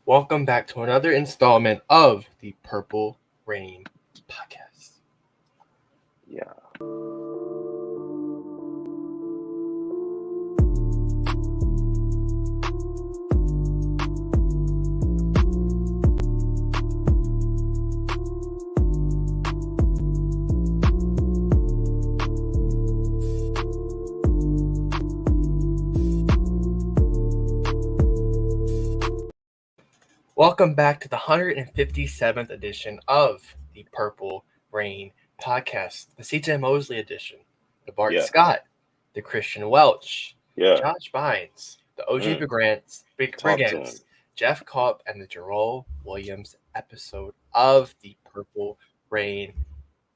Welcome back to another installment of the Purple Rain podcast. Yeah. Welcome back to the 157th edition of the Purple Rain podcast, the CJ Mosley edition, the Bart Yeah. Scott, the Christian Welch, Yeah. Josh Bynes, the OG Talk to him. Brigands, Jeff Kopp, and the Jerome Williams episode of the Purple Rain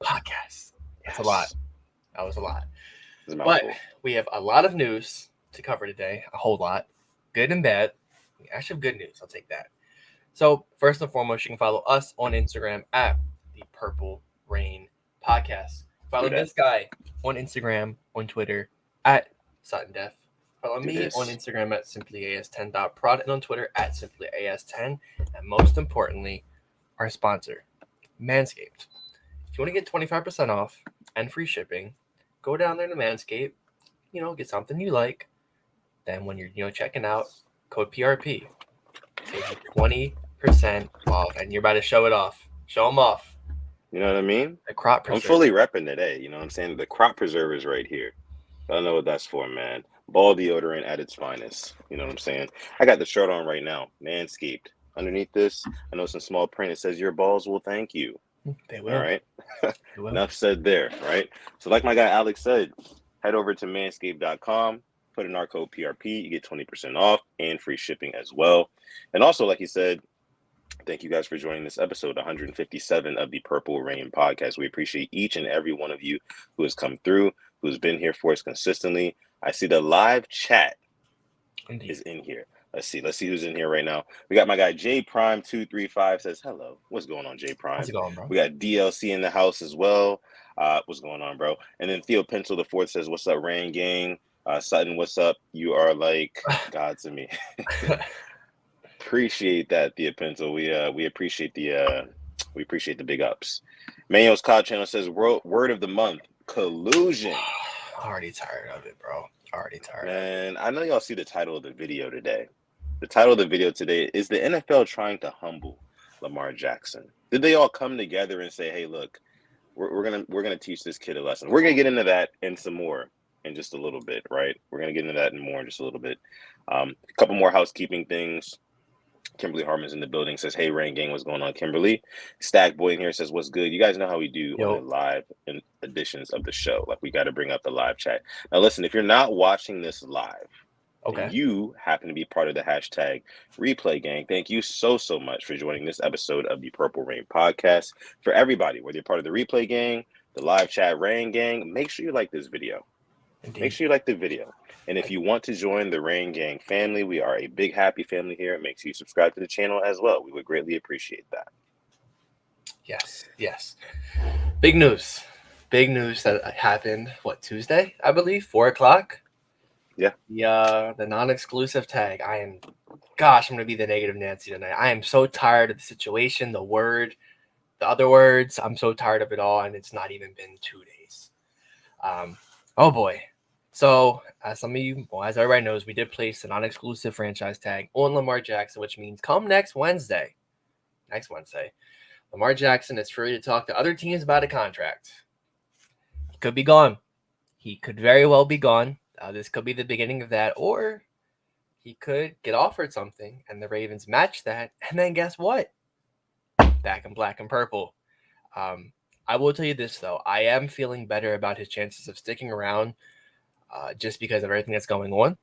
podcast. That's a lot. That was a lot. It's a But mouthful. we have a lot of news to cover today, a whole lot, good and bad. Actually, good news. I'll take that. So, first and foremost, you can follow us on Instagram at the Purple Rain Podcast. Follow this guy on Instagram, on Twitter at Sutton Def. Follow me on Instagram at simplyas10.prod and on Twitter at simplyas10. And most importantly, our sponsor, Manscaped. If you want to get 25% off and free shipping, go down there to Manscaped, get something you like. Then when you're checking out, code PRP. Save you 20% off, and you're about to show it off. Show them off. You know what I mean? The crop preserver. I'm fully repping today. You know what I'm saying? The crop preserver is right here. I don't know what that's for, man. Ball deodorant at its finest. You know what I'm saying? I got the shirt on right now. Manscaped. Underneath this, I know some small print. It says, "Your balls will thank you." They will. All right. They will. Enough said there, right? So like my guy Alex said, head over to manscaped.com. Put in our code PRP, you get 20% off and free shipping as well. And also, like he said, thank you guys for joining this episode 157 of the Purple Rain podcast. We appreciate each and every one of you who has come through, who's been here for us consistently. I see the live chat is in here. Let's see who's in here right now. We got my guy J Prime 235 says hello. What's going on, J Prime? How's it going, bro? We got DLC in the house as well. What's going on, bro? And then Theo Pencil the fourth says, "What's up, Rain Gang?" Sutton, what's up? You are like God to me. Appreciate that, Thea Pencil. We appreciate the big ups. Mayo's Cod Channel says word of the month, collusion. Already tired of it, bro. Already tired. Man, I know y'all see the title of the video today. The title of the video today is the NFL trying to humble Lamar Jackson. Did they all come together and say, "Hey, look, we're gonna teach this kid a lesson"? We're gonna get into that and some more in just a little bit, right? We're going to get into that and more in just a little bit. A couple more housekeeping things. Kimberly Harmon's in the building, says, "Hey, Rain Gang, what's going on, Kimberly?" Stack Boy in here says, "What's good?" You guys know how we do on the live editions of the show. Like, we got to bring up the live chat. Now, listen, if you're not watching this live, and you happen to be part of the hashtag replay gang, thank you so much for joining this episode of the Purple Rain podcast. For everybody, whether you're part of the replay gang, the live chat Rain gang, make sure you like this video. Indeed. Make sure you like the video. And if you want to join the Rain Gang family, we are a big, happy family here. Make sure you subscribe to the channel as well. We would greatly appreciate that. Yes. Big news that happened, Tuesday, I believe, 4:00? Yeah. The non-exclusive tag. I'm going to be the negative Nancy tonight. I am so tired of the situation, the other words. I'm so tired of it all, and it's not even been 2 days. Oh boy. So, as everybody knows, we did place a non-exclusive franchise tag on Lamar Jackson, which means come next Wednesday, Lamar Jackson is free to talk to other teams about a contract. He could be gone. He could very well be gone. This could be the beginning of that, or he could get offered something, and the Ravens match that, and then guess what? Back in black and purple. I will tell you this, though. I am feeling better about his chances of sticking around just because of everything that's going on.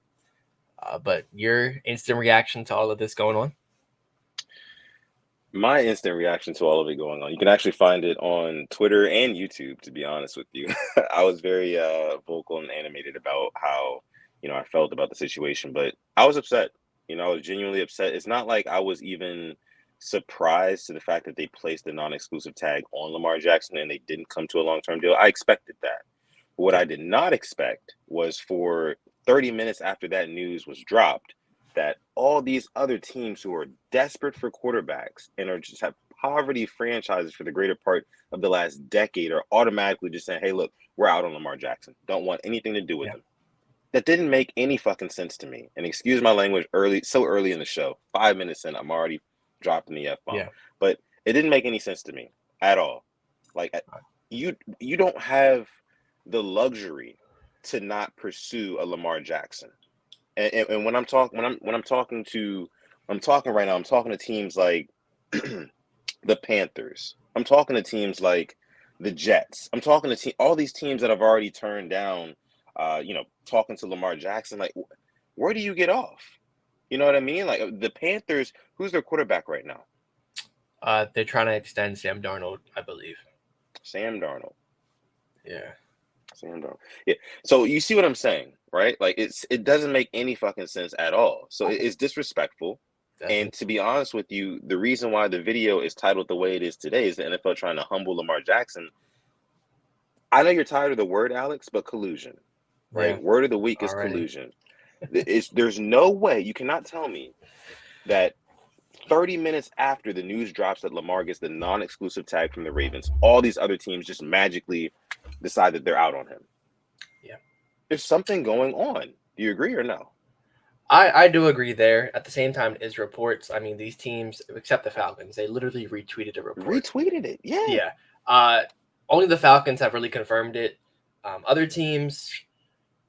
But your instant reaction to all of this going on? My instant reaction to all of it going on, you can actually find it on Twitter and YouTube, to be honest with you. I was very vocal and animated about how, I felt about the situation. But I was upset. I was genuinely upset. It's not like I was even surprised to the fact that they placed the non-exclusive tag on Lamar Jackson and they didn't come to a long-term deal. I expected that. What I did not expect was for 30 minutes after that news was dropped, that all these other teams who are desperate for quarterbacks and are just have poverty franchises for the greater part of the last decade are automatically just saying, hey, look, we're out on Lamar Jackson. Don't want anything to do with him. That didn't make any fucking sense to me. And excuse my language so early in the show. 5 minutes in, I'm already dropping the F-bomb. Yeah. But it didn't make any sense to me at all. Like you don't have the luxury to not pursue a Lamar Jackson. And when I'm talking right now, I'm talking to teams like the Panthers. I'm talking to teams like the Jets. I'm talking to all these teams that I've already turned down. Talking to Lamar Jackson, like, where do you get off? You know what I mean? Like the Panthers, who's their quarterback right now? They're trying to extend Sam Darnold, I believe. Sam Darnold. Yeah. Sam Darnold. Yeah. So you see what I'm saying, right? Like it doesn't make any fucking sense at all. So it's disrespectful. Definitely. And to be honest with you, the reason why the video is titled the way it is today is the NFL trying to humble Lamar Jackson. I know you're tired of the word, Alex, but collusion. Right? Yeah. Word of the week is collusion. There's no way you cannot tell me that 30 minutes after the news drops that Lamar gets the non-exclusive tag from the Ravens, all these other teams just magically decide that they're out on him. Yeah. There's something going on. Do you agree or no? I do agree there. At the same time, is reports. I mean, these teams, except the Falcons, they literally retweeted a report. Retweeted it, yeah. Yeah. Only the Falcons have really confirmed it. Other teams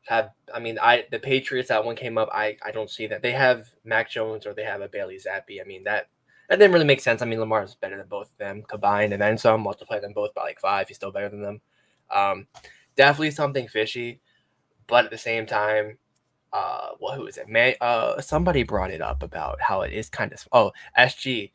have. I mean, the Patriots, that one came up. I don't see that they have Mac Jones or they have a Bailey Zappi. I mean, that didn't really make sense. I mean, Lamar is better than both of them combined, and then some. Multiply them both by like 5. He's still better than them. Definitely something fishy, but at the same time. Who is it? Somebody brought it up about how it is kind of. SG,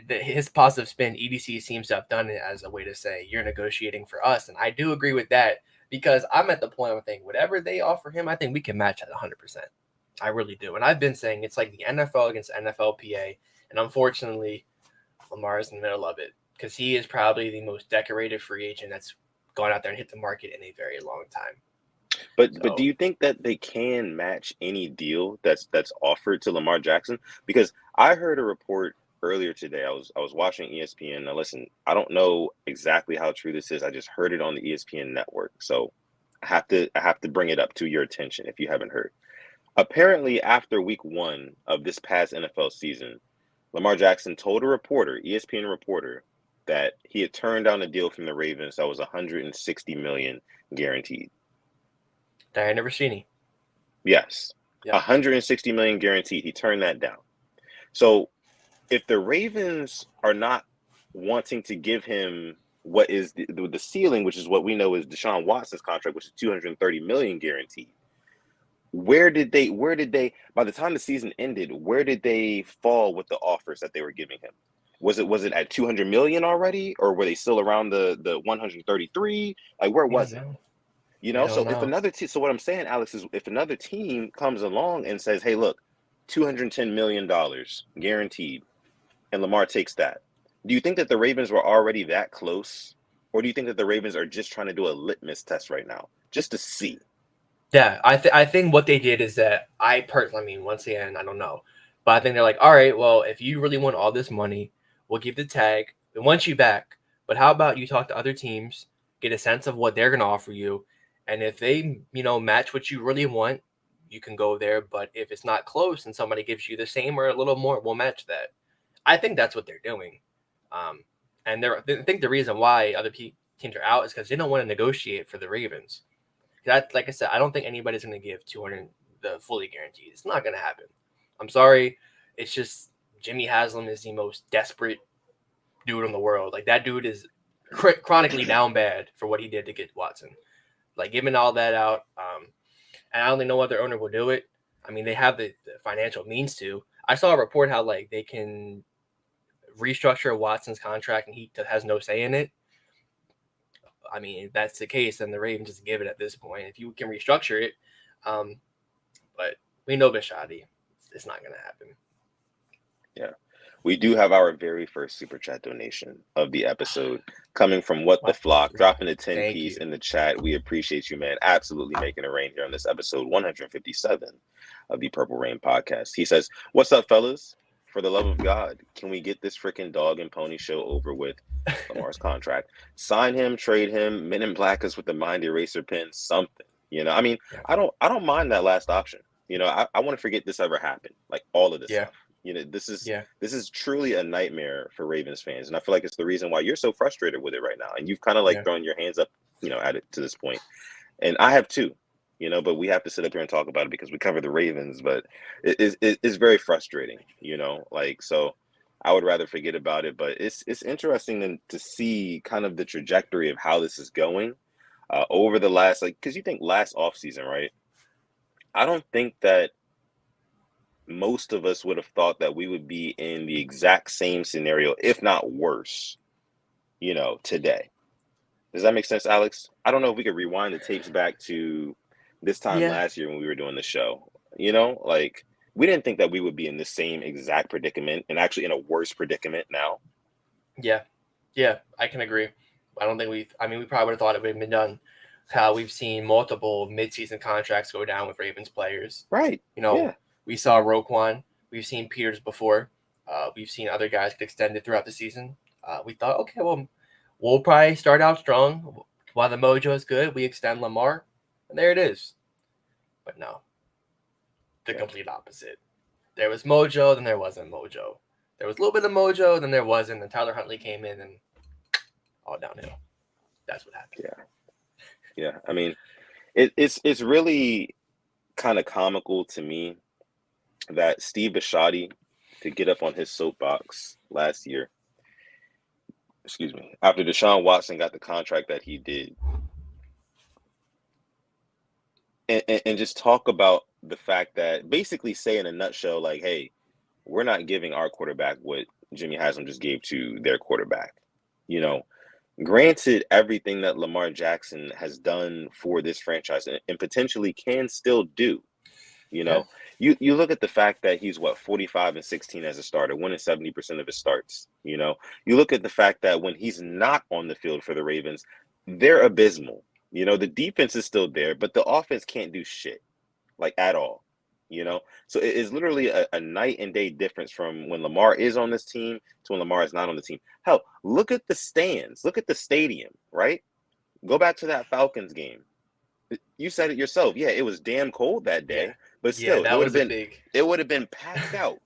his positive spin. EDC seems to have done it as a way to say you're negotiating for us, and I do agree with that because I'm at the point where I think whatever they offer him, I think we can match at 100%. I really do, and I've been saying it's like the NFL against NFLPA, and unfortunately, Lamar is in the middle of it because he is probably the most decorated free agent that's gone out there and hit the market in a very long time. But do you think that they can match any deal that's offered to Lamar Jackson? Because I heard a report earlier today. I was watching ESPN. Now listen, I don't know exactly how true this is. I just heard it on the ESPN network. So I have to bring it up to your attention if you haven't heard. Apparently, after week 1 of this past NFL season, Lamar Jackson told a reporter, ESPN reporter, that he had turned down a deal from the Ravens that was $160 million guaranteed. Diana Rossini. Yes. Yep. $160 million guaranteed. He turned that down. So if the Ravens are not wanting to give him what is the ceiling, which is what we know is Deshaun Watson's contract, which is $230 million guaranteed, where did they by the time the season ended, where did they fall with the offers that they were giving him? Was it at 200 million already, or were they still around the 133? Like, where was it? You know, so if another team, so what I'm saying, Alex, is if another team comes along and says, hey, look, $210 million guaranteed, and Lamar takes that, do you think that the Ravens were already that close? Or do you think that the Ravens are just trying to do a litmus test right now, just to see? Yeah, I think what they did is that once again, I don't know. But I think they're like, all right, well, if you really want all this money, we'll give the tag. We want you back. But how about you talk to other teams, get a sense of what they're going to offer you. And if they, match what you really want, you can go there. But if it's not close and somebody gives you the same or a little more, we'll match that. I think that's what they're doing. And I think the reason why other teams are out is because they don't want to negotiate for the Ravens. That, like I said, I don't think anybody's going to give 200 the fully guaranteed. It's not going to happen. I'm sorry. It's just Jimmy Haslam is the most desperate dude in the world. Like, that dude is chronically down bad for what he did to get Watson. Like, giving all that out. And I don't think no other owner will do it. I mean, they have the financial means to. I saw a report how, like, they can restructure Watson's contract and he has no say in it. I mean, if that's the case, then the Ravens just give it at this point. If you can restructure it, but we know Bishotti, it's not going to happen. Yeah. We do have our very first super chat donation of the episode coming from What the What? Flock, Yeah. dropping a 10 Thank piece you. in the chat. We appreciate you, man. Absolutely making it rain here on this episode 157 of the Purple Rain podcast. He says, "What's up, fellas? For the love of God, can we get this freaking dog and pony show over with? Lamar's contract. Sign him, trade him, men in black us with the mind eraser pen, something. You know, I mean, Yeah. I don't mind that last option. You know, I want to forget this ever happened. Like all of this Yeah. stuff. You know, this Yeah. is truly a nightmare for Ravens fans, and I feel like it's the reason why you're so frustrated with it right now. And you've kind of like Yeah. thrown your hands up, you know, at it to this point. And I have too, you know, but we have to sit up here and talk about it because we cover the Ravens. But it's very frustrating, you know, like so. I would rather forget about it, but it's interesting to see kind of the trajectory of how this is going over the last because you think last offseason, right? I don't think that most of us would have thought that we would be in the exact same scenario, if not worse, you know, today. Does that make sense, Alex? I don't know if we could rewind the tapes back to this time Yeah. last year when we were doing the show. You know, like we didn't think that we would be in the same exact predicament and actually in a worse predicament now. Yeah. Yeah. I can agree. I don't think we probably would have thought it would have been done. How we've seen multiple midseason contracts go down with Ravens players. Right. You know, Yeah. we saw Roquan. We've seen Peters before. We've seen other guys get extended throughout the season. We thought, okay, well, we'll probably start out strong. While the mojo is good, we extend Lamar. And there it is. But no. The complete opposite. There was mojo, then there wasn't mojo. There was a little bit of mojo, then there wasn't. And Tyler Huntley came in and all downhill. That's what happened. Yeah. Yeah. I mean, it's really kind of comical to me that Steve Bisciotti could get up on his soapbox last year, excuse me, after Deshaun Watson got the contract that he did, and just talk about the fact that basically say in a nutshell, like, hey, we're not giving our quarterback what Jimmy Haslam just gave to their quarterback. You know, granted, everything that Lamar Jackson has done for this franchise and potentially can still do. You know, you look at the fact that he's 45-16 as a starter, winning 70% of his starts. You know, you look at the fact that when he's not on the field for the Ravens, they're abysmal. You know, the defense is still there, but the offense can't do shit, like at all. You know, so it is literally a night and day difference from when Lamar is on this team to when Lamar is not on the team. Hell, look at the stands, look at the stadium, right? Go back to that Falcons game. You said it yourself. Yeah, it was damn cold that day, but still, that was big. It would have been packed out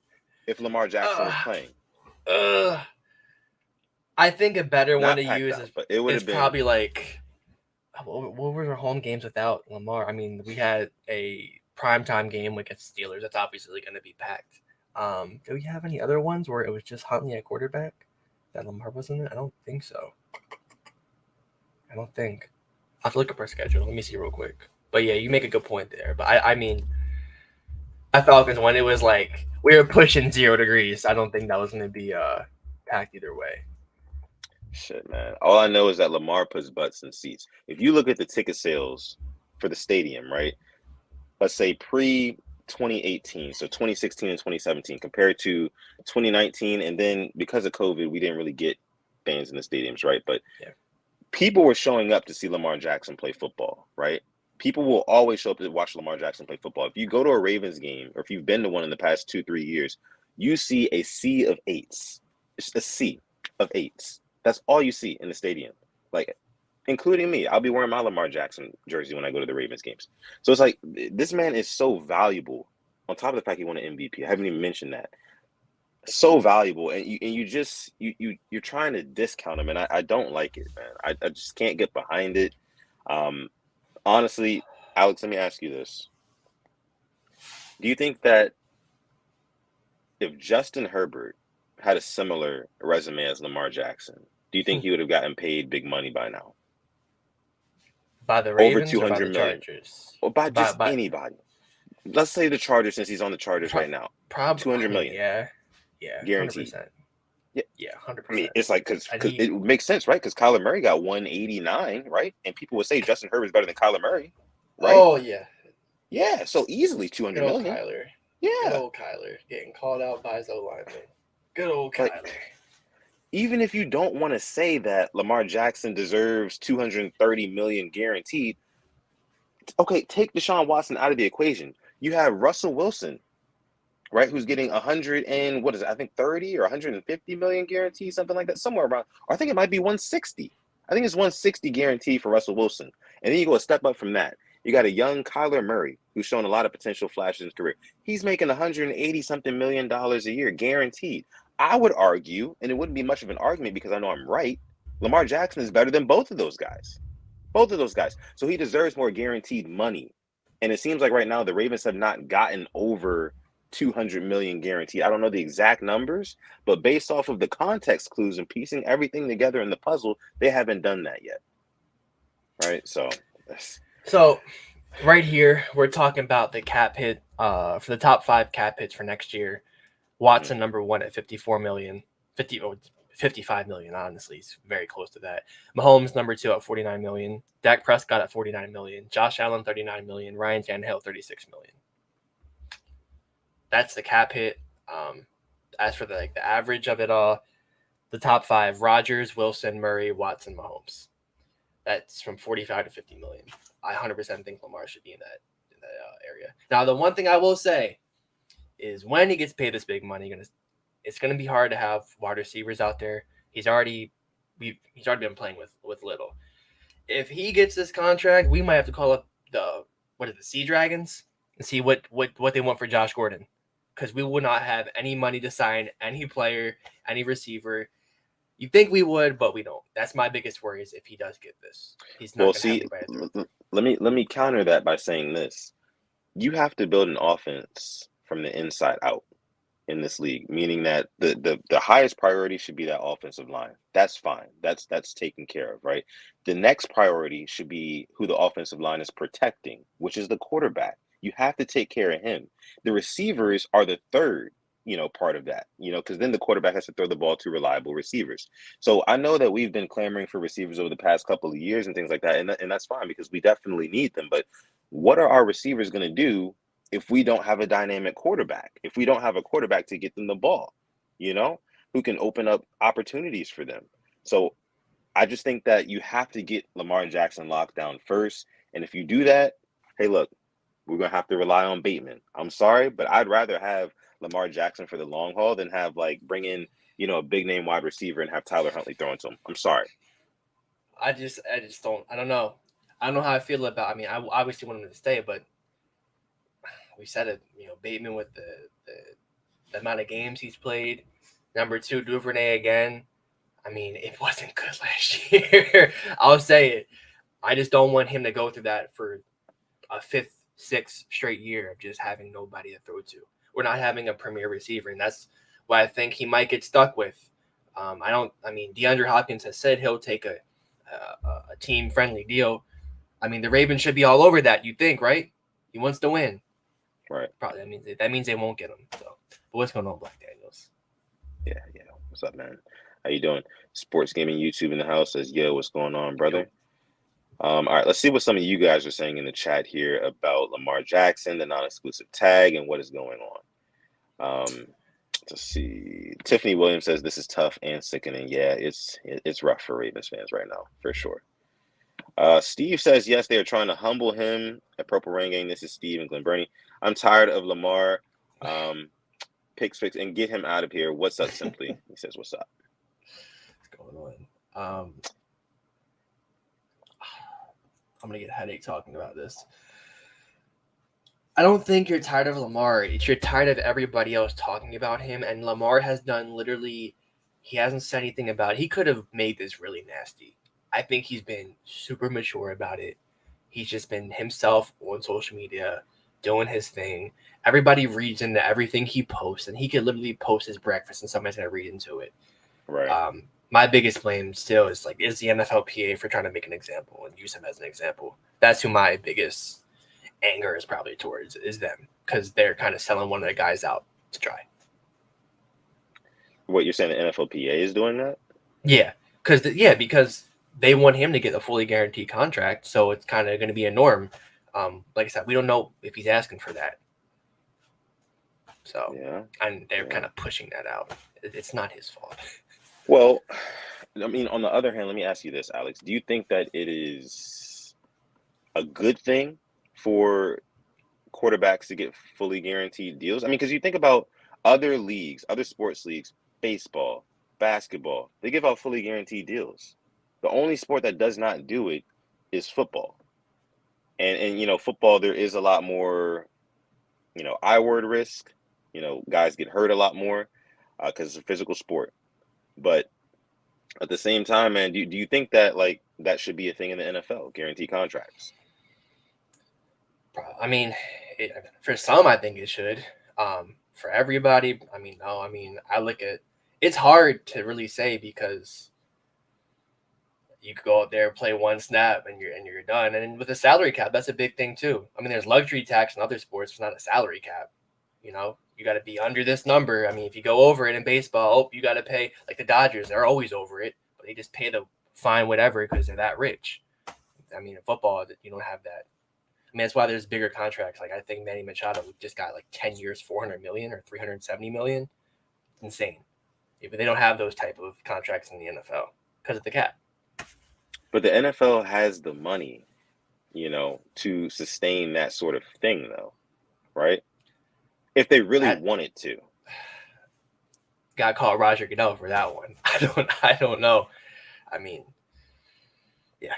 if Lamar Jackson was playing. I think a better Not one to use out, but it would have been probably like what were our home games without Lamar? I mean, we had a primetime game against Steelers. That's obviously going to be packed. Do we have any other ones where it was just Huntley at quarterback that Lamar wasn't in? I don't think so. I don't think. I'll have to look up our schedule. Let me see real quick. But yeah, you make a good point there. But I mean, at Falcons when it was like we were pushing 0 degrees, I don't think that was going to be packed either way. Shit, man. All I know is that Lamar puts butts in seats. If you look at the ticket sales for the stadium, right? Let's say pre-2018, so 2016 and 2017, compared to 2019, and then because of COVID, we didn't really get fans in the stadiums, right? But people were showing up to see Lamar Jackson play football, right? People will always show up to watch Lamar Jackson play football. If you go to a Ravens game, or if you've been to one in the past 2-3 years, you see a sea of eights. It's a sea of eights. That's all you see in the stadium, like, including me. I'll be wearing my Lamar Jackson jersey when I go to the Ravens games. So it's like this man is so valuable. On top of the fact he won an MVP, I haven't even mentioned that. So valuable, and you're trying to discount him, and I don't like it, man. I just can't get behind it. Honestly, Alex, let me ask you this: do you think that if Justin Herbert had a similar resume as Lamar Jackson, do you think he would have gotten paid big money by now? By the Ravens over 200 or by the million, Chargers? or by anybody. Let's say the Chargers, since he's on the Chargers right now. Probably 200 million. Yeah, guaranteed. 100%. Yeah, 100%. I mean, it's like because it makes sense, right? Because Kyler Murray got 189, right? And people would say Justin Herbert's better than Kyler Murray, right? Oh yeah, yeah. So easily 200 million. Kyler. Yeah. Good old Kyler getting called out by his O lineman. Good old Like, Kyler. even if you don't want to say that Lamar Jackson deserves $230 million guaranteed, okay, take Deshaun Watson out of the equation. You have Russell Wilson, right, who's getting 100 and what is it? I think 30 or 150 million guaranteed, something like that, somewhere around. Or I think it might be 160. I think it's 160 guaranteed for Russell Wilson. And then you go a step up from that. You got a young Kyler Murray who's shown a lot of potential flashes in his career. He's making 180 something million dollars a year guaranteed. I would argue, and it wouldn't be much of an argument because I know I'm right, Lamar Jackson is better than both of those guys. Both of those guys. So he deserves more guaranteed money. And it seems like right now the Ravens have not gotten over 200 million guaranteed. I don't know the exact numbers, but based off of the context clues and piecing everything together in the puzzle, they haven't done that yet. Right? So right here, we're talking about the cap hit for the top 5 cap hits for next year. Watson number 1 at 54 million. 55 million, honestly. He's very close to that. Mahomes number 2 at 49 million. Dak Prescott at 49 million. Josh Allen 39 million. Ryan Tannehill 36 million. That's the cap hit. As for the average of it all, the top 5: Rodgers, Wilson, Murray, Watson, Mahomes. That's from 45 to 50 million. I 100% think Lamar should be in that area. Now, the one thing I will say is when he gets paid this big money, it's gonna be hard to have wide receivers out there. He's already been playing with little. If he gets this contract, we might have to call up the Sea Dragons and see what they want for Josh Gordon, because we would not have any money to sign any player, any receiver. You think we would, but we don't. That's my biggest worry is if he does get this, he's not going to have anybody to throw. Let me counter that by saying this: you have to build an offense from the inside out in this league, meaning that the highest priority should be that offensive line. That's fine. That's taken care of, right? The next priority should be who the offensive line is protecting, which is the quarterback. You have to take care of him. The receivers are the third, part of that, because then the quarterback has to throw the ball to reliable receivers. So I know that we've been clamoring for receivers over the past couple of years and things like that, and that's fine because we definitely need them. But what are our receivers going to do if we don't have a dynamic quarterback, if we don't have a quarterback to get them the ball, who can open up opportunities for them? So I just think that you have to get Lamar Jackson locked down first. And if you do that, hey, look, we're going to have to rely on Bateman. I'm sorry, but I'd rather have Lamar Jackson for the long haul than have bring in, a big name wide receiver and have Tyler Huntley throwing to him. I'm sorry. I just don't. I don't know. I don't know how I feel about. I mean, I obviously want him to stay, but we said it. Bateman with the amount of games he's played. Number 2, Duvernay again. I mean, it wasn't good last year. I'll say it. I just don't want him to go through that for a 5th, 6th straight year of just having nobody to throw to. We're not having a premier receiver, and that's what I think he might get stuck with. DeAndre Hopkins has said he'll take a team-friendly deal. I mean, the Ravens should be all over that, you think, right? He wants to win. Right. Probably. That means they won't get him. So, but what's going on, Black Daniels? Yeah. What's up, man? How you doing? Sports Gaming YouTube in the house says, yo, what's going on, brother? All right, let's see what some of you guys are saying in the chat here about Lamar Jackson, the non-exclusive tag, and what is going on. Let's see. Tiffany Williams says this is tough and sickening. Yeah, it's rough for Ravens fans right now, for sure. Steve says, yes, they are trying to humble him at Purple Rain Gang. This is Steve and Glen Burnie. I'm tired of Lamar. Picks, and get him out of here. What's up, Simply? He says, what's up? What's going on? I'm going to get a headache talking about this. I don't think you're tired of Lamar. You're tired of everybody else talking about him. And Lamar has done literally, he hasn't said anything about it. He could have made this really nasty. I think he's been super mature about it. He's just been himself on social media, doing his thing. Everybody reads into everything he posts, and he could literally post his breakfast and somebody's going to read into it. Right. My biggest blame still is the NFLPA for trying to make an example and use him as an example. That's who my biggest anger is probably towards, is them, because they're kind of selling one of the guys out to try. What you're saying, the NFLPA is doing that? Yeah, because they want him to get a fully guaranteed contract, so it's kind of going to be a norm. Like I said, we don't know if he's asking for that. So, Yeah. and they're kind of pushing that out. It's not his fault. Well, I mean, on the other hand, let me ask you this, Alex. Do you think that it is a good thing for quarterbacks to get fully guaranteed deals? I mean, because you think about other leagues, other sports leagues, baseball, basketball, they give out fully guaranteed deals. The only sport that does not do it is football. And football, there is a lot more, I word risk. Guys get hurt a lot more because it's a physical sport. But at the same time, man, do you think that like that should be a thing in the NFL, guaranteed contracts? I mean, for some, I think it should. For everybody, I mean, no. I mean, I look at it's hard to really say because you could go out there, play one snap, and you're done. And with a salary cap, that's a big thing too. I mean, there's luxury tax in other sports, it's not a salary cap. You got to be under this number. I mean, if you go over it in baseball, you got to pay. Like the Dodgers, they're always over it, but they just pay the fine whatever because they're that rich. I mean, in football, you don't have that. I mean, that's why there's bigger contracts. Like I think Manny Machado just got like 10 years, 400 million or 370 million. It's insane. But they don't have those type of contracts in the NFL because of the cap. But the NFL has the money, to sustain that sort of thing, though, right? If they really wanted to. Got to call Roger Goodell for that one. I don't know. I mean, yeah.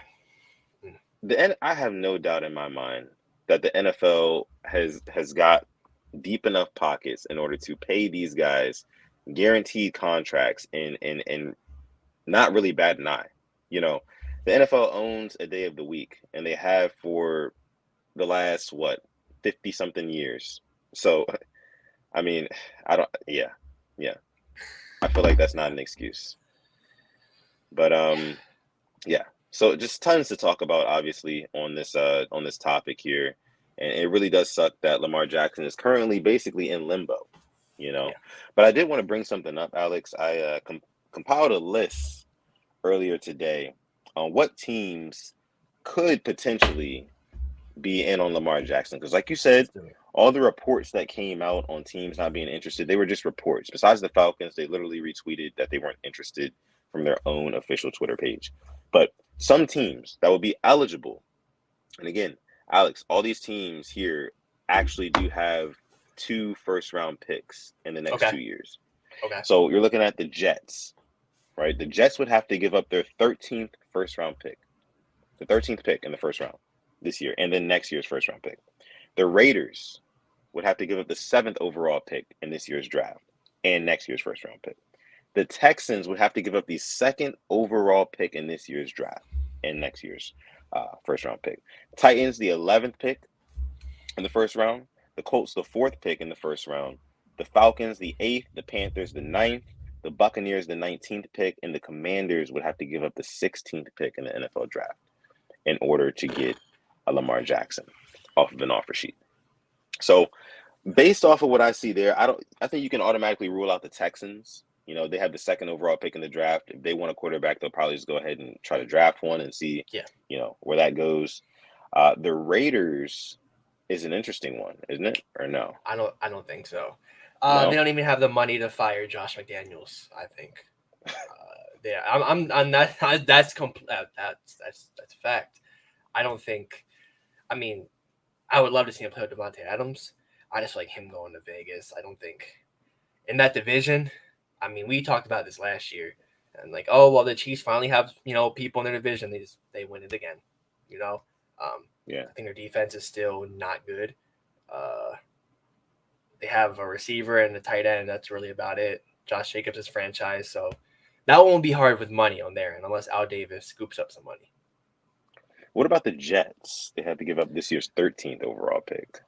I have no doubt in my mind that the NFL has got deep enough pockets in order to pay these guys guaranteed contracts and not really bat an eye. The NFL owns a day of the week, and they have for the last 50 something years. So, I mean, yeah. I feel like that's not an excuse. But yeah. So just tons to talk about, obviously, on this topic here, and it really does suck that Lamar Jackson is currently basically in limbo, Yeah. But I did want to bring something up, Alex. I compiled a list earlier today on what teams could potentially be in on Lamar Jackson, because, like you said, all the reports that came out on teams not being interested, they were just reports. Besides the Falcons, they literally retweeted that they weren't interested from their own official Twitter page. But some teams that will be eligible, and again, Alex, all these teams here actually do have 2 first-round picks in the next 2 years. Okay. So you're looking at the Jets, right? The Jets would have to give up their 13th first-round pick, the 13th pick in the first round this year, and then next year's first-round pick. The Raiders would have to give up the 7th overall pick in this year's draft and next year's first-round pick. The Texans would have to give up the 2nd overall pick in this year's draft and next year's first-round pick. Titans, the 11th pick in the first round. The Colts, the 4th pick in the first round. The Falcons, the 8th. The Panthers, the 9th. The Buccaneers, the 19th pick. And the Commanders would have to give up the 16th pick in the NFL draft in order to get a Lamar Jackson off of an offer sheet. So based off of what I see there, I think you can automatically rule out the Texans. They have the 2nd overall pick in the draft. If they want a quarterback, they'll probably just go ahead and try to draft one and see, where that goes. The Raiders is an interesting one, isn't it? Or no? I don't think so. No? They don't even have the money to fire Josh McDaniels, I think. Yeah, I'm not. That's fact. I don't think. I mean, I would love to see him play with Devontae Adams. I just like him going to Vegas. I don't think in that division. I mean, we talked about this last year, and like, oh well, the Chiefs finally have people in their division. They win it again. Yeah. I think their defense is still not good. They have a receiver and a tight end. That's really about it. Josh Jacobs is franchise, so that won't be hard with money on there, and unless Al Davis scoops up some money. What about the Jets? They had to give up this year's 13th overall pick.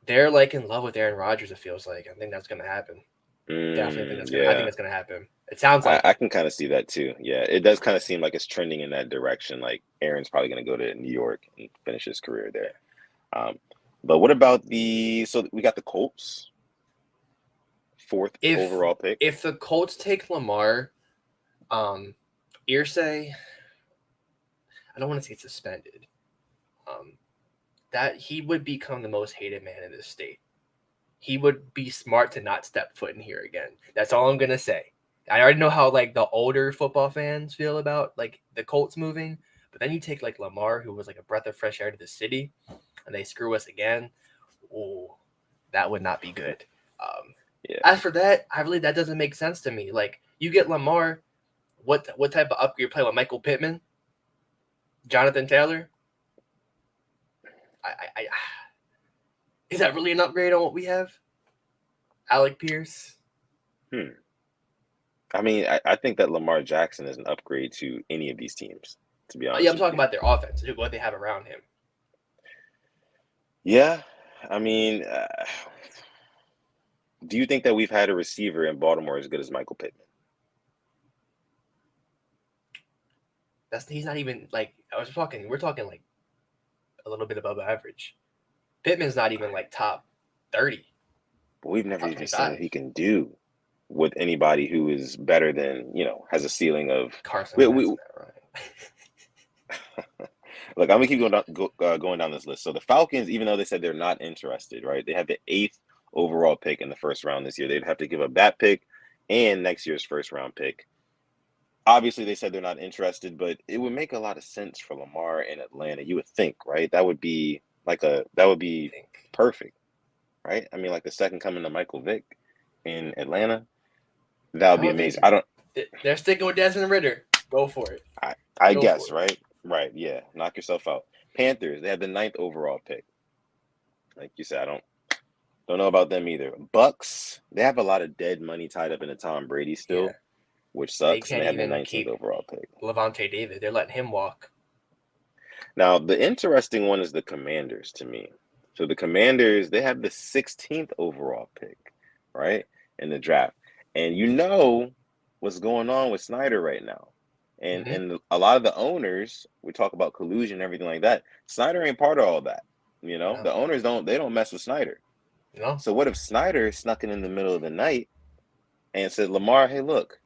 They're like in love with Aaron Rodgers. It feels like. I think that's going to happen. Definitely think that's going. I think that's going to happen. It sounds like I can kind of see that too. Yeah, it does kind of seem like it's trending in that direction. Like Aaron's probably going to go to New York and finish his career there. But what about so we got the Colts, 4th overall pick. If the Colts take Lamar, Irsay, I don't want to say suspended. That he would become the most hated man in this state. he would be smart to not step foot in here again. That's all I'm gonna say. I already know how like the older football fans feel about like the Colts moving, but then you take like Lamar, who was like a breath of fresh air to the city, and they screw us again. Oh, that would not be good. Um, Yeah. as for that, I really that doesn't make sense to me. Like you get Lamar, what type of upgrade play with Michael Pittman, Jonathan Taylor? I is that really an upgrade on what we have? Alec Pierce. I mean, I think that Lamar Jackson is an upgrade to any of these teams, to be Yeah, honest I'm with talking you. about their offense, what they have around him. Yeah. I mean, do you think that we've had a receiver in Baltimore as good as Michael Pittman? He's not even like we're talking like a little bit above average. Pittman's not even like top 30, But we've never top even seen what 25. he can do with anybody who is better than, has a ceiling of. Carson We, Wentz, we, Matt Ryan. Look, I'm gonna keep going down this list. So the Falcons, even though they said they're not interested, right? They have the 8th overall pick in the first round this year. They'd have to give up that pick and next year's first round pick. Obviously, they said they're not interested, but it would make a lot of sense for Lamar in Atlanta. You would think, right? That would be I think. perfect, right? I mean, like the second coming to Michael Vick in Atlanta. That would be Oh, amazing. I don't. they're sticking with Desmond Ritter. Go for it. I Go for guess, it. right? Right. Yeah. Knock yourself out. Panthers. They have the 9th overall pick. Like you said, I don't know about them either. Bucks. They have a lot of dead money tied up into Tom Brady Yeah, still, which they sucks. And can't they have the even 19th keep overall pick. Levante David. They're letting him walk. Now, the interesting one is the Commanders to me. So the Commanders, they have the 16th overall pick, right, in the draft. And you know what's going on with Snyder right now. And Mm-hmm. and a lot of the owners, we talk about collusion and everything like that. Snyder ain't part of all that. No, The owners don't mess with Snyder. no. So what if Snyder snuck in the middle of the night and said, Lamar, hey, look,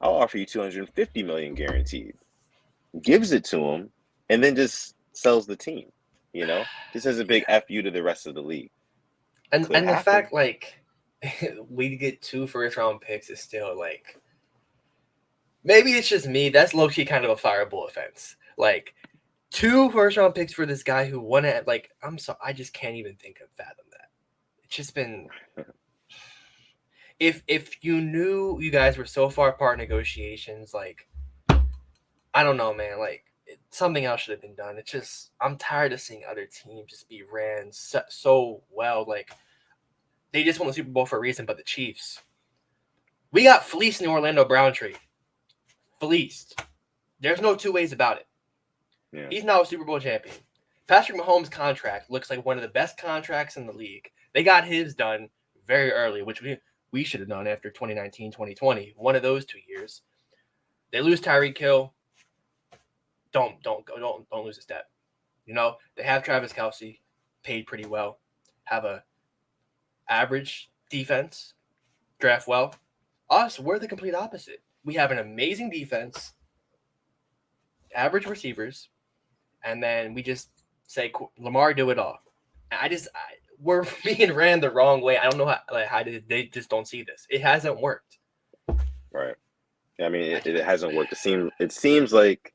I'll offer you 250 million guaranteed, gives it to him, and then just sells the team. Just as a big Yeah, fu to the rest of the league. and Could and the happen. fact like we get 2 first round picks is still like maybe it's just me. That's low key kind of a fireable offense. Like 2 first round picks for this guy who won it. Like I'm sorry, I just can't even fathom that. It's just been if you knew you guys were so far apart in negotiations, like I don't know, man. Like something else should have been done. It's just I'm tired of seeing other teams just be ran so well. Like they just won the Super Bowl for a reason, but the Chiefs, we got fleeced in the Orlando Brown trade. Fleeced. There's no 2 ways about it. Yeah. He's now a Super Bowl champion. Patrick Mahomes' contract looks like one of the best contracts in the league. They got his done very early, which we should have done after 2019, 2020. One of those 2 years. They lose Tyreek Hill. Don't lose a step. They have Travis Kelce, paid pretty well, have a average defense, draft well. Us, we're the complete opposite. We have an amazing defense, average receivers, and then we just say Lamar do it all. We're being ran the wrong way. I don't know how they just don't see this. It hasn't worked. Right. I mean, it hasn't worked. It seems like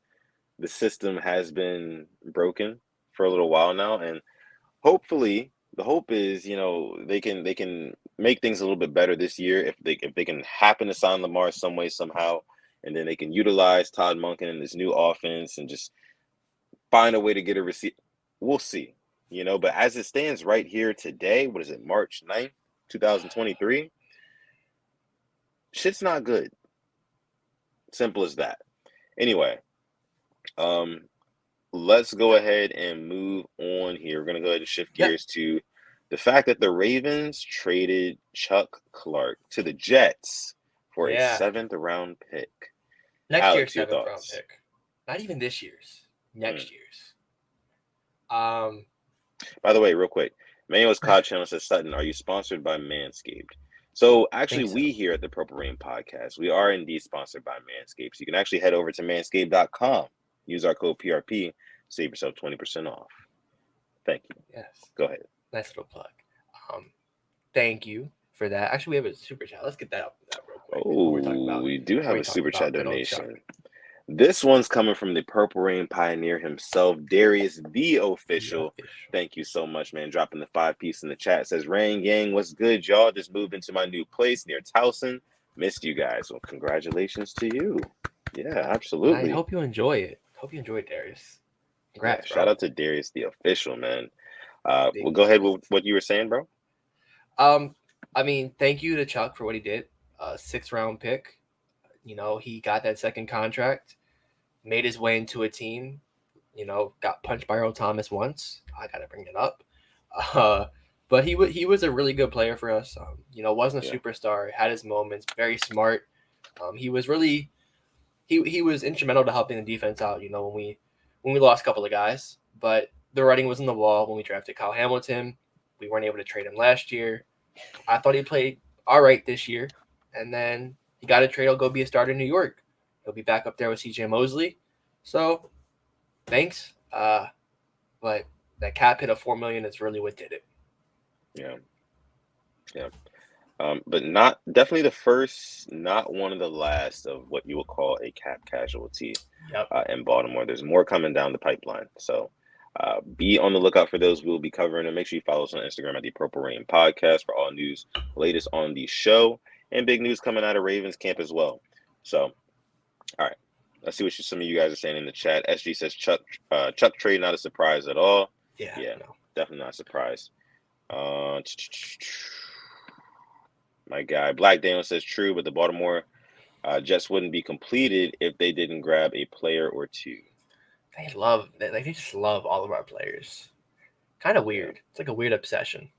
the system has been broken for a little while now, and hopefully the hope is they can make things a little bit better this year if they can happen to sign Lamar some way somehow, and then they can utilize Todd Monken in this new offense and just find a way to get a receipt. We'll see. But as it stands right here today, what is it, March 9th, 2023? Shit's not good. Simple as that. Anyway, um, let's go ahead and move on here. We're gonna go ahead and shift Yeah, gears to the fact that the Ravens traded Chuck Clark to the Jets for a yeah. 7th round pick. Next year's Alex, your 7th round thoughts? pick. Not even this year's. Mm. Next year's. Um, By the way, real quick, Mayo's COD channel says, Sutton, are you sponsored by Manscaped? So actually, think so. we here at the Purple Rain Podcast, we are indeed sponsored by Manscaped. So you can actually head over to manscaped.com, use our code PRP, save yourself 20% off. Thank you. Yes. Go ahead. Nice little plug. Um, thank you for that. Actually, we have a super chat. Let's get that up real quick. Oh, we do have a super chat good old Chuck. donation. This one's coming from the Purple Rain pioneer himself, Darius, the official. Thank you so much, man. Dropping the 5-piece in the chat. Says, Rain Gang, what's good, y'all? Just moved into my new place near Towson. Missed you guys. Well, congratulations to you. Yeah, absolutely. I hope you enjoy it. Darius. Congrats, Shout out to Darius, the official, man. Well, go love. ahead with what you were saying, bro. I mean, thank you to Chuck for what he did. 6th-round pick. You know, he got that second contract, made his way into a team. You know, got punched by Earl Thomas once. I gotta bring it up. But he was a really good player for us. You know, wasn't a superstar. Had his moments. Very smart. He was really he was instrumental to helping the defense out. You know, when we lost a couple of guys, but the writing was on the wall when we drafted Kyle Hamilton. We weren't able to trade him last year. I thought he played all right this year, and then he got a trade. He'll go be a starter in New York. He'll be back up there with CJ Mosley. So, thanks. But that cap hit of $4 million is really what did it. Yeah. But definitely the first, not one of the last of what you would call a cap casualty in Baltimore. There's more coming down the pipeline. So be on the lookout for those. We will be covering them. Make sure you follow us on Instagram at the Purple Rain Podcast for all news, latest on the show, and big news coming out of Ravens camp as well. So, all right. Let's see what some of you guys are saying in the chat. SG says Chuck trade, not a surprise at all. Yeah, no. Definitely not a surprise. My guy Black Daniel says true, but the Baltimore Jets wouldn't be completed if they didn't grab a player or two. They just love all of our players. Kind of weird. It's like a weird obsession.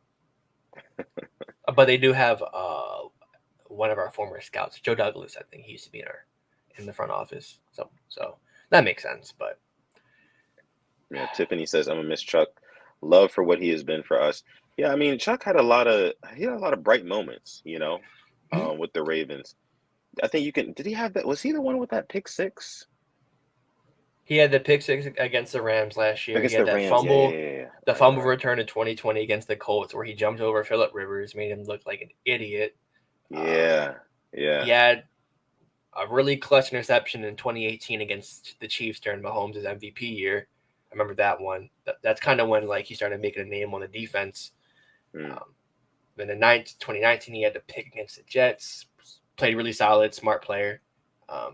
But they do have one of our former scouts, Joe Douglas. I think he used to be in the front office. So that makes sense. But yeah, Tiffany says I'm gonna miss Chuck. Love for what he has been for us. Yeah, I mean, Chuck had a lot of bright moments, you know, with the Ravens. I think did he have that? Was he the one with that pick six? He had the pick six against the Rams last year. Against he had the that Rams, fumble, the fumble return in 2020 against the Colts where he jumped over Phillip Rivers, made him look like an idiot. Yeah. He had a really clutch interception in 2018 against the Chiefs during Mahomes' MVP year. I remember that one. That's kind of when he started making a name on the defense. Then in 2019, he had to pick against the Jets. Played really solid, smart player. But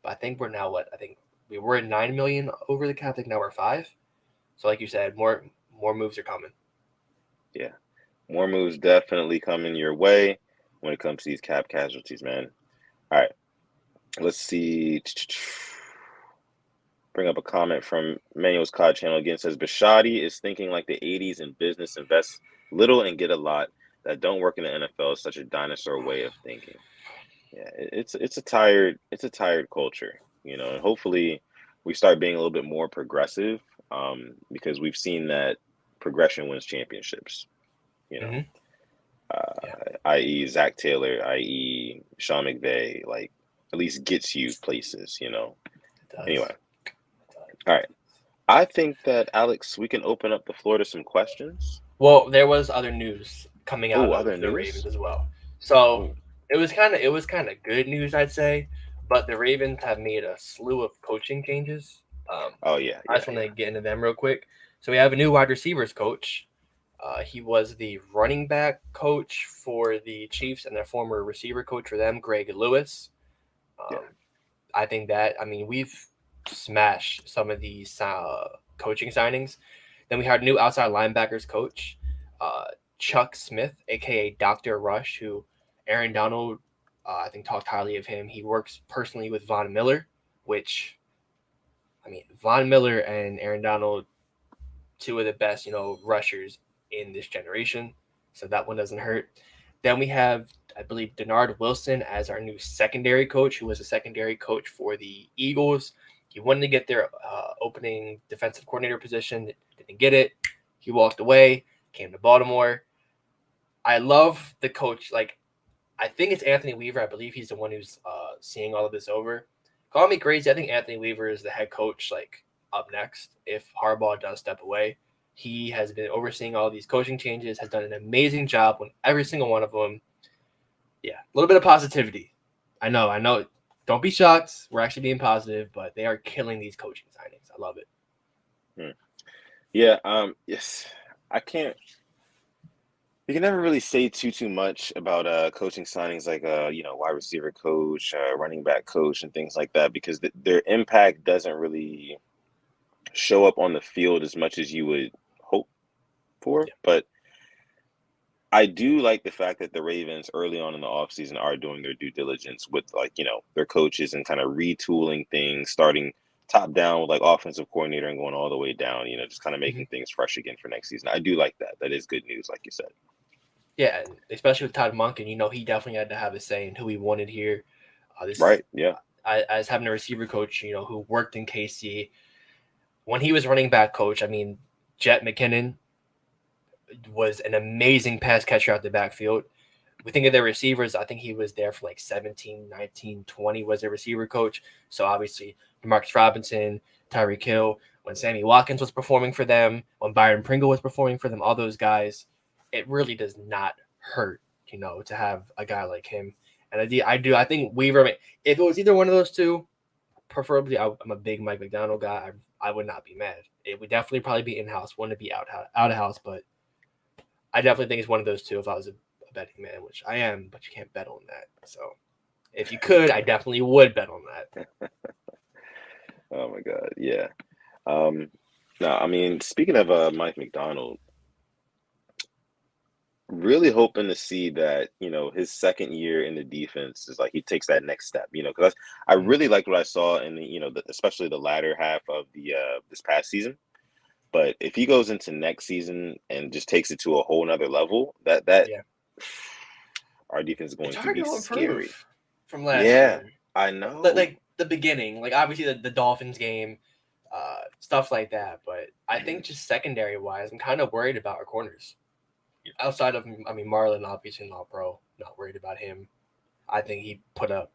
I think we're now I think we were at $9 million over the cap. I think now we're $5 million. So like you said, more moves are coming. Yeah, more moves definitely coming your way when it comes to these cap casualties, man. All right, let's see. Bring up a comment from Manuel's COD channel again. Says Bishotti is thinking like the 80s in business, invest little and get a lot. That don't work in the NFL is such a dinosaur way of thinking. Yeah, it's a tired culture, you know, and hopefully we start being a little bit more progressive, because we've seen that progression wins championships, you know, i.e. Zach Taylor, i.e. Sean McVay, like at least gets you places, you know. Anyway, all right. I think that, Alex, we can open up the floor to some questions. Well, there was other news coming out of the Ravens as well. So it was kind of good news, I'd say. But the Ravens have made a slew of coaching changes. I just want to get into them real quick. So we have a new wide receivers coach. He was the running back coach for the Chiefs and their former receiver coach for them, Greg Lewis. I think we've smashed some of these coaching signings. Then we had a new outside linebackers coach, Chuck Smith, a.k.a. Dr. Rush, who Aaron Donald, I think, talked highly of him. He works personally with Von Miller, which, Von Miller and Aaron Donald, two of the best, rushers in this generation. So that one doesn't hurt. Then we have, I believe, Denard Wilson as our new secondary coach, who was a secondary coach for the Eagles. He wanted to get their opening defensive coordinator position. Didn't get it. He walked away, came to Baltimore. I love the coach. I think it's Anthony Weaver. I believe he's the one who's seeing all of this over. Call me crazy. I think Anthony Weaver is the head coach, up next. If Harbaugh does step away, He has been overseeing all these coaching changes, has done an amazing job on every single one of them. Yeah, a little bit of positivity. I know. Don't be shocked. We're actually being positive, but they are killing these coaching signings. I love it. Yeah. Yes. I can't. You can never really say too much about coaching signings like wide receiver coach, running back coach, and things like that because their impact doesn't really show up on the field as much as you would hope for. Yeah. But I do like the fact that the Ravens early on in the offseason are doing their due diligence with their coaches and kind of retooling things, starting top down with like offensive coordinator and going all the way down, just kind of making things fresh again for next season. I do like that. That is good news, like you said. Yeah, especially with Todd Monken, he definitely had to have a say in who he wanted here. Right. Yeah. As having a receiver coach, who worked in KC. When he was running back coach, I mean, Jet McKinnon was an amazing pass catcher out the backfield. We think of their receivers. I think he was there for like 17, 19, 20 was a receiver coach. So obviously, Demarcus Robinson, Tyreek Hill, when Sammy Watkins was performing for them, when Byron Pringle was performing for them, all those guys, it really does not hurt, to have a guy like him. And I think Weaver, if it was either one of those two, preferably I'm a big Mike McDonald guy. I would not be mad. It would definitely probably be in-house, wouldn't be out of house, but I definitely think it's one of those two if I was a betting man, which I am, but you can't bet on that. So if you could, I definitely would bet on that. Oh my God. Yeah. No, I mean, speaking of Mike McDonald, really hoping to see that, his second year in the defense is like he takes that next step, because I really liked what I saw in especially the latter half of the this past season. But if he goes into next season and just takes it to a whole nother level, that Yeah. our defense is going It's to hard be to scary. improve from last Yeah, year. I know. Like the beginning, like obviously the Dolphins game, stuff like that. But I think just secondary wise, I'm kind of worried about our corners. Outside of, Marlon, obviously an all-pro. Not worried about him. I think he put up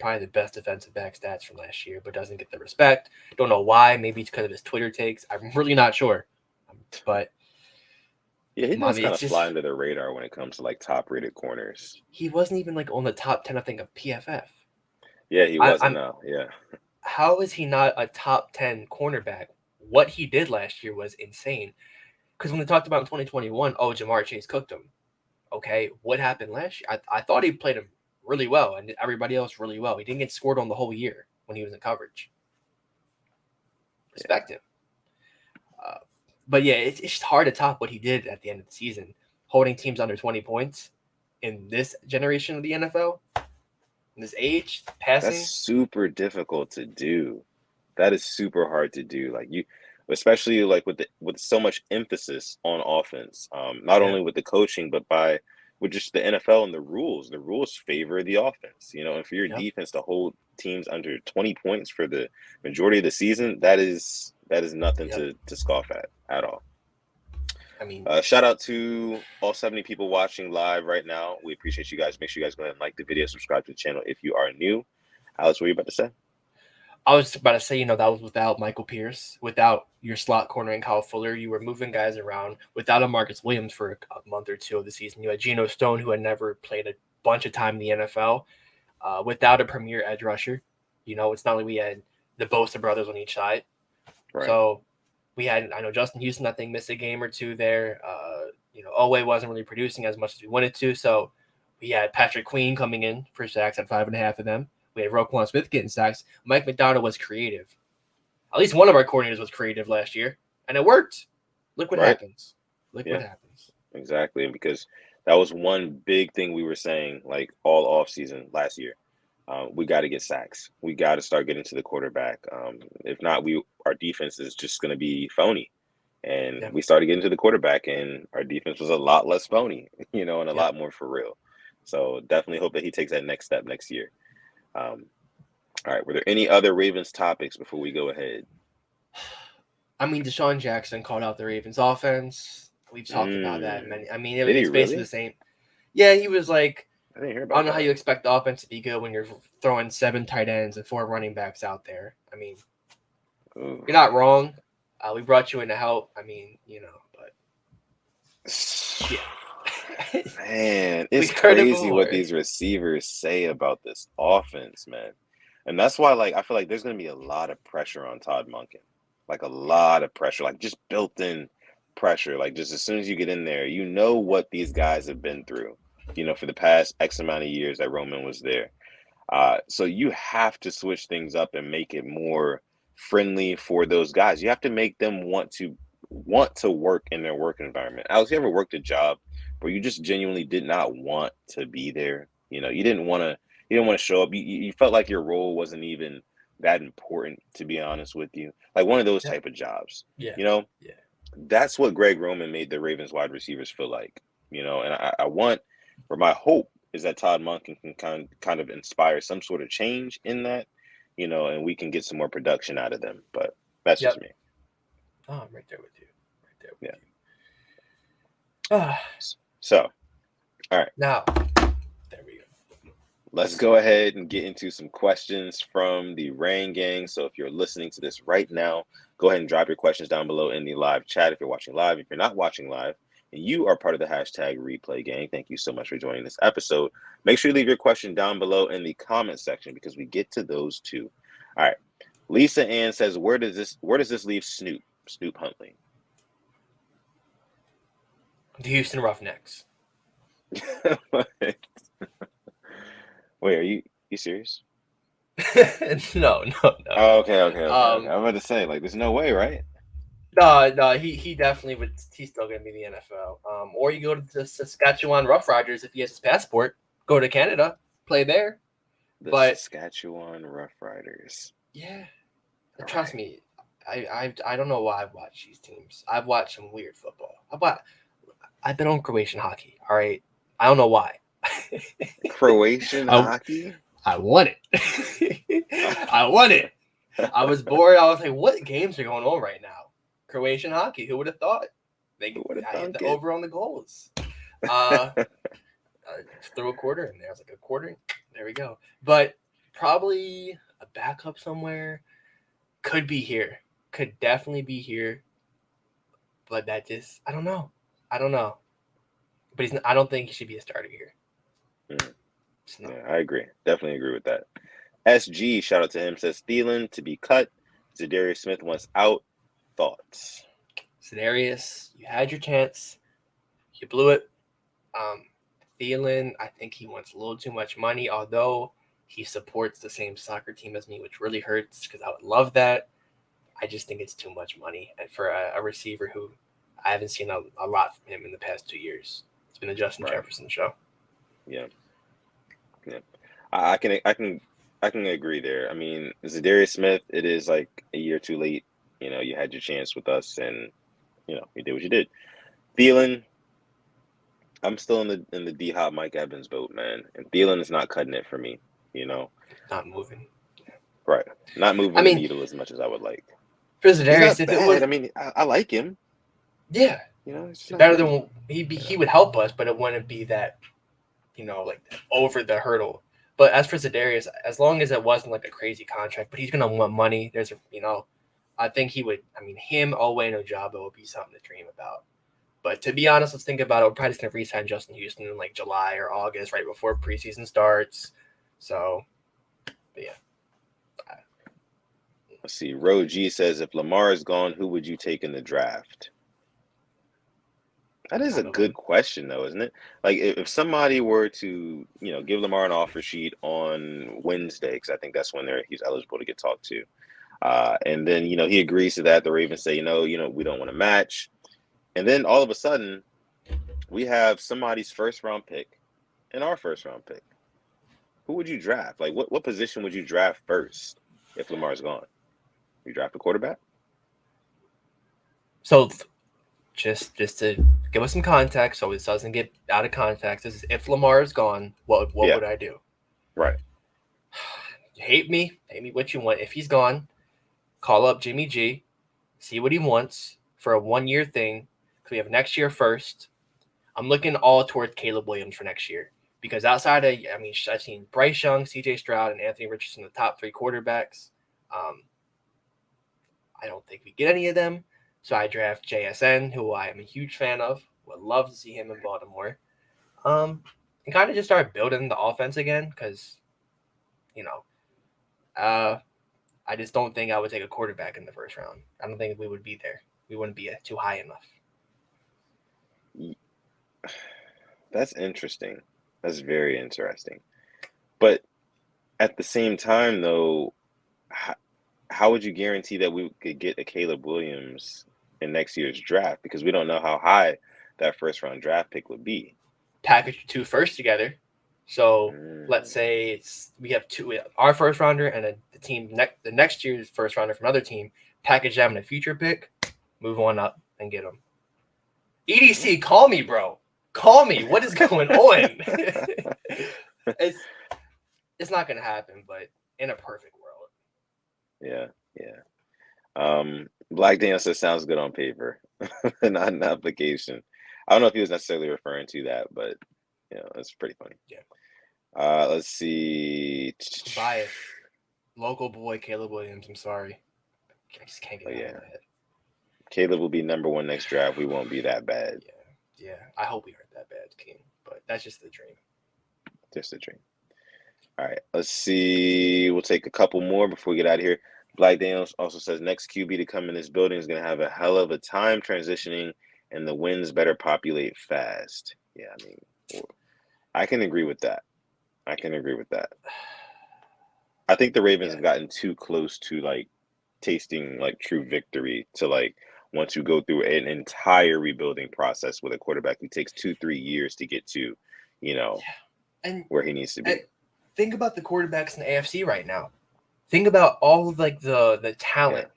probably the best defensive back stats from last year, but doesn't get the respect. Don't know why. Maybe it's because of his Twitter takes. I'm really not sure. But yeah, he does kind it's of fly just under the radar when it comes to like top-rated corners. he wasn't even like on the top 10, I think, of PFF. Yeah, he wasn't. No, yeah. How is he not a top 10 cornerback? What he did last year was insane. Because when we talked about in 2021, Jamar Chase cooked him. Okay, what happened last year? I thought he played him really well, and everybody else really well. He didn't get scored on the whole year when he was in coverage. Respect him. But yeah, it's just hard to top what he did at the end of the season, holding teams under 20 points in this generation of the NFL, in this age, passing. That's super difficult to do. That is super hard to do. Like especially like with so much emphasis on offense, not only with the coaching, but with just the NFL and the rules. The rules favor the offense, and for your defense to hold teams under 20 points for the majority of the season, that is nothing to scoff at all. I mean, shout out to all 70 people watching live right now. We appreciate you guys. Make sure you guys go ahead and like the video, subscribe to the channel if you are new. Alex, what are you about to say? I was about to say, that was without Michael Pierce, without your slot corner and Kyle Fuller. You were moving guys around without a Marcus Williams for a month or two of the season. You had Geno Stone, who had never played a bunch of time in the NFL, without a premier edge rusher. It's not like we had the Bosa brothers on each side. Right. So we had, I know Justin Houston, I think, missed a game or two there. Oweh wasn't really producing as much as we wanted to. So we had Patrick Queen coming in for sacks at 5.5 of them. We had Roquan Smith getting sacks. Mike McDonald was creative. At least one of our coordinators was creative last year, and it worked. Look what happens. What happens. Exactly, and because that was one big thing we were saying like all offseason last year. We got to get sacks. We got to start getting to the quarterback. If not, our defense is just going to be phony. And we started getting to the quarterback, and our defense was a lot less phony, and a lot more for real. So definitely hope that he takes that next step next year. All right. Were there any other Ravens topics before we go ahead? Deshaun Jackson called out the Ravens offense. We've talked about that. It's basically the same. Yeah, he was like, I didn't hear about I don't know how you expect the offense to be good when you're throwing 7 tight ends and 4 running backs out there. You're not wrong. We brought you in to help. I mean, but yeah. Man, We it's heard it crazy what before. these receivers say about this offense, man. And that's why, like, I feel like there's going to be a lot of pressure on Todd Monken. Like, a lot of pressure, like, just built-in pressure. Like, just as soon as you get in there, you know what these guys have been through, for the past X amount of years that Roman was there. So you have to switch things up and make it more friendly for those guys. You have to make them want to work in their work environment. Alex, you ever worked a job where you just genuinely did not want to be there? You didn't want to show up. You felt like your role wasn't even that important, to be honest with you. Like one of those Yeah. type of jobs. Yeah. You know, Yeah. that's what Greg Roman made the Ravens wide receivers feel like. And I want, or my hope is that Todd Monken can kind of inspire some sort of change in that, and we can get some more production out of them. But that's just Yep. me. Oh, I'm right there with you. Right there with Yeah. you. Ah, So, all right, now, there we go. let's go ahead and get into some questions from the Rain Gang. So if you're listening to this right now, go ahead and drop your questions down below in the live chat if you're watching live. If you're not watching live, and you are part of the hashtag replay gang, thank you so much for joining this episode. Make sure you leave your question down below in the comment section because we get to those too. All right. Lisa Ann says, where does this leave Snoop Huntley? The Houston Roughnecks. Wait, are you serious? No. Oh, okay. I'm about to say, like, there's no way, right? No, he definitely would. He's still going to be in the NFL. Or you go to the Saskatchewan Roughriders if he has his passport. Go to Canada, play there. The But Saskatchewan Roughriders. yeah, All trust right. me, I don't know why I've watched these teams. I've watched some weird football. I've been on Croatian hockey. All right, I don't know why. Croatian hockey? I want it. I want it. I was bored. I was like, what games are going on right now? Croatian hockey. Who would have thought? Who would have I hit thunk the it? over on the goals. I threw a quarter in there. I was like, a quarter? There we go. But probably a backup somewhere. Could be here. Could definitely be here. But that just, I don't know. But I don't think he should be a starter here. Yeah, I agree. Definitely agree with that. SG, shout out to him, says Thielen to be cut. Zadarius Smith wants out. Thoughts? Sedarius, you had your chance. You blew it. Thielen, I think he wants a little too much money, although he supports the same soccer team as me, which really hurts because I would love that. I just think it's too much money and for a receiver who I haven't seen a lot from him in the past 2 years. It's been a Justin Jefferson show. Yeah. I can agree there. I mean, Zadarius Smith, it is like a year too late. You had your chance with us, and you did what you did. Thielen, I'm still in the D Hop Mike Evans boat, man. And Thielen is not cutting it for me. Not moving. Right, not moving the needle as much as I would like. For Zadarius, if it was, I mean, I like him. Yeah, it's better than he would help us, but it wouldn't be that, like over the hurdle. But as for Zadarius, as long as it wasn't like a crazy contract, but he's gonna want money. I think he would. I mean, him, Owe, and Ojabo would be something to dream about. But to be honest, let's think about it. We're probably just gonna re-sign Justin Houston in like July or August, right before preseason starts. So, but yeah. Let's see. Ro G says, if Lamar is gone, who would you take in the draft? That is a good question, though, isn't it? Like, if somebody were to, give Lamar an offer sheet on Wednesday, because I think that's when he's eligible to get talked to, and then he agrees to that, the Ravens say, we don't want to match, and then all of a sudden, we have somebody's first-round pick and our first-round pick. Who would you draft? Like, what position would you draft first if Lamar's gone? You draft a quarterback? So, just to give us some context, so this doesn't get out of context, this is if Lamar is gone, what would I do? Right. Hate me what you want. If he's gone, call up Jimmy G, see what he wants for a 1-year thing. We have next year first. I'm looking all towards Caleb Williams for next year because outside of, I've seen Bryce Young, CJ Stroud, and Anthony Richardson, the top 3 quarterbacks. I don't think we get any of them. So I draft JSN, who I am a huge fan of. Would love to see him in Baltimore. And kind of just start building the offense again because, you know, I just don't think I would take a quarterback in the first round. I don't think we would be there. We wouldn't be too high enough. That's interesting. That's very interesting. But at the same time, though, how would you guarantee that we could get a Caleb Williams in next year's draft? Because we don't know how high that first round draft pick would be. Package 2 first together. So let's say we have our first rounder and the next year's first rounder from another team. Package them in a future pick, move on up and get them. EDC, call me, bro. Call me. What is going on? It's not gonna happen, but in a perfect world. Yeah. Black Daniel says sounds good on paper, not an application. I don't know if he was necessarily referring to that, but it's pretty funny. Yeah. Let's see. Bias. Local boy Caleb Williams. I'm sorry. I just can't get out of my head. Caleb will be number 1 next draft. We won't be that bad. Yeah. I hope we aren't that bad, King. But that's just the dream. Just a dream. All right. Let's see. We'll take a couple more before we get out of here. Black Daniels also says next QB to come in this building is going to have a hell of a time transitioning, and the wins better populate fast. Yeah, I mean, I can agree with that. I think the Ravens have gotten too close to like tasting like true victory to like once you go through an entire rebuilding process with a quarterback who takes 2-3 years to get to, and where he needs to be. Think about the quarterbacks in the AFC right now. Think about all of like the talent.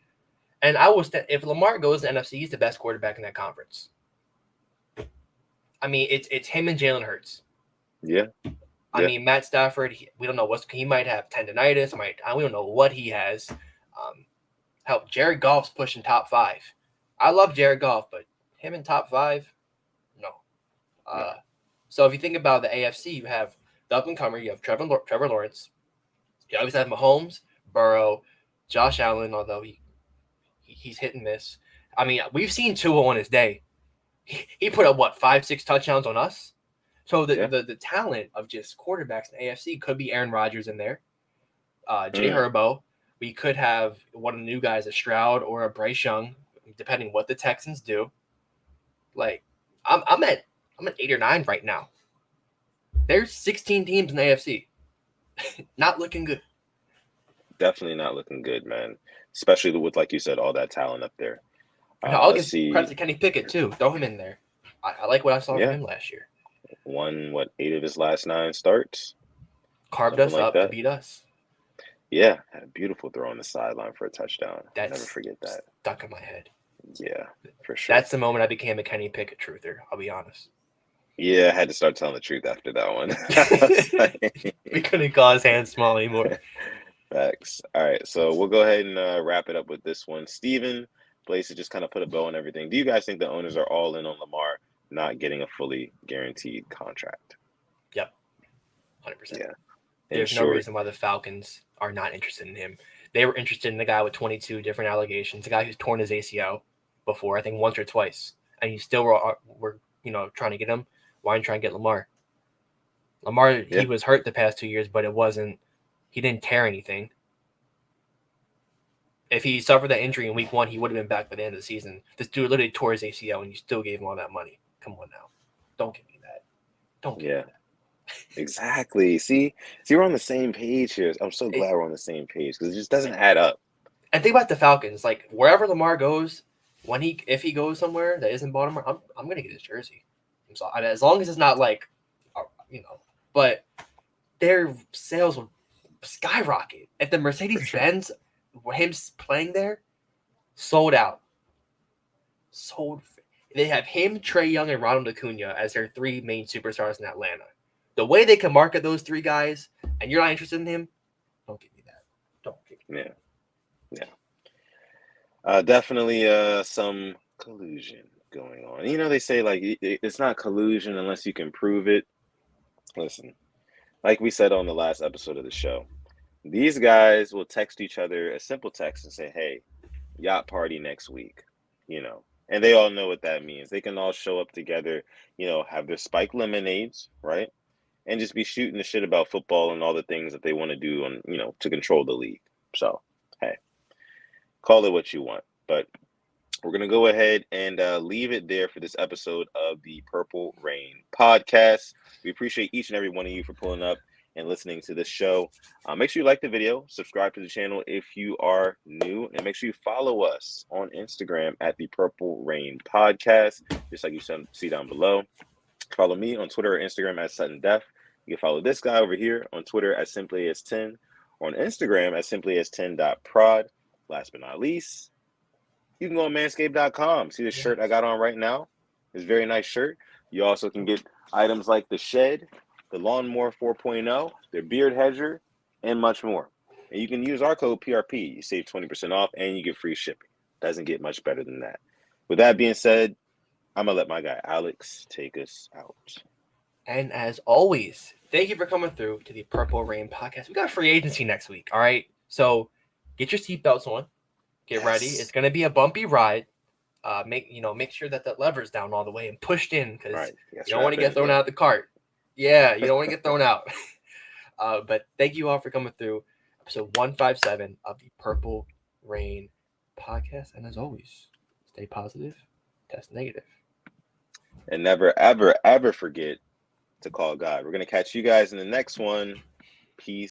Yeah. And if Lamar goes to NFC, he's the best quarterback in that conference. I mean, it's him and Jalen Hurts. Yeah. I mean, Matt Stafford, we don't know he might have tendonitis. We don't know what he has. Help, Jared Goff's pushing top 5. I love Jared Goff, but him in top 5, no. So if you think about the AFC, you have the up-and-comer, you have Trevor Lawrence. You always have Mahomes, Burrow, Josh Allen, although he's hit and miss. I mean, we've seen Tua on his day. He put up, 5-6 touchdowns on us? So the talent of just quarterbacks in the AFC could be Aaron Rodgers in there, Jay Herbo. We could have one of the new guys, a Stroud or a Bryce Young, depending what the Texans do. Like, I'm at 8 or 9 right now. There's 16 teams in the AFC. Not looking good. Definitely not looking good, man. Especially with, like you said, all that talent up there. I'll give credit to Kenny Pickett too. Throw him in there. I like what I saw from him last year. Won 8 of his last 9 starts. Carved us up to beat us. Yeah, had a beautiful throw on the sideline for a touchdown. I'll never forget that. Stuck in my head. Yeah, for sure. That's the moment I became a Kenny Pickett truther. I'll be honest. Yeah, I had to start telling the truth after that one. We couldn't call his hands small anymore. Facts. All right, so we'll go ahead and wrap it up with this one. Steven Blaze just kind of put a bow on everything. Do you guys think the owners are all in on Lamar not getting a fully guaranteed contract? Yep. 100%. Yeah. There's no reason why the Falcons are not interested in him. They were interested in the guy with 22 different allegations, the guy who's torn his ACL before, I think once or twice, and you still were trying to get him. Why aren't you trying to get Lamar? He was hurt the past 2 years, but he didn't tear anything. If he suffered that injury in week 1, he would have been back by the end of the season. This dude literally tore his ACL, and you still gave him all that money. Come on now. Don't give me that. Don't give me that. Exactly. See, we're on the same page here. I'm so glad we're on the same page because it just doesn't add up. And think about the Falcons. Like, wherever Lamar goes, if he goes somewhere that isn't Baltimore, I'm gonna get his jersey. So as long as it's not like, but their sales will skyrocket if the Mercedes-Benz, him playing there, sold out. They have him, Trae Young, and Ronald Acuna as their 3 main superstars in Atlanta. The way they can market those 3 guys, and you're not interested in him, don't give me that. Don't give me that. Yeah. Definitely some collusion going on. They say like it's not collusion unless you can prove it. Listen, like we said on the last episode of the show, these guys will text each other a simple text and say, "Hey, yacht party next week." And they all know what that means. They can all show up together, have their spiked lemonades, right? And just be shooting the shit about football and all the things that they want to do and, to control the league. So, hey, call it what you want. But we're going to go ahead and leave it there for this episode of the Purple Rain podcast. We appreciate each and every one of you for pulling up and listening to this show. Make sure you like the video, subscribe to the channel if you are new, and make sure you follow us on Instagram at the Purple Rain podcast, just like you see down below. Follow me on Twitter or Instagram at Sutton Def. You can follow this guy over here on Twitter at simplyas10 or on Instagram at simplyas10.prod. Last but not least, you can go on manscaped.com. See the shirt I got on right now? It's a very nice shirt. You also can get items like the Shed, the Lawnmower 4.0, their Beard Hedger, and much more. And you can use our code PRP. You save 20% off, and you get free shipping. Doesn't get much better than that. With that being said, I'm going to let my guy Alex take us out. And as always, thank you for coming through to the Purple Rain podcast. We got free agency next week, all right? So get your seatbelts on. Get ready. It's going to be a bumpy ride. Make sure that the lever's down all the way and pushed in because you don't want to get thrown out of the cart. Yeah, you don't want to get thrown out. But thank you all for coming through episode 157 of the Purple Rain podcast. And as always, stay positive, test negative. And never, ever, ever forget to call God. We're going to catch you guys in the next one. Peace.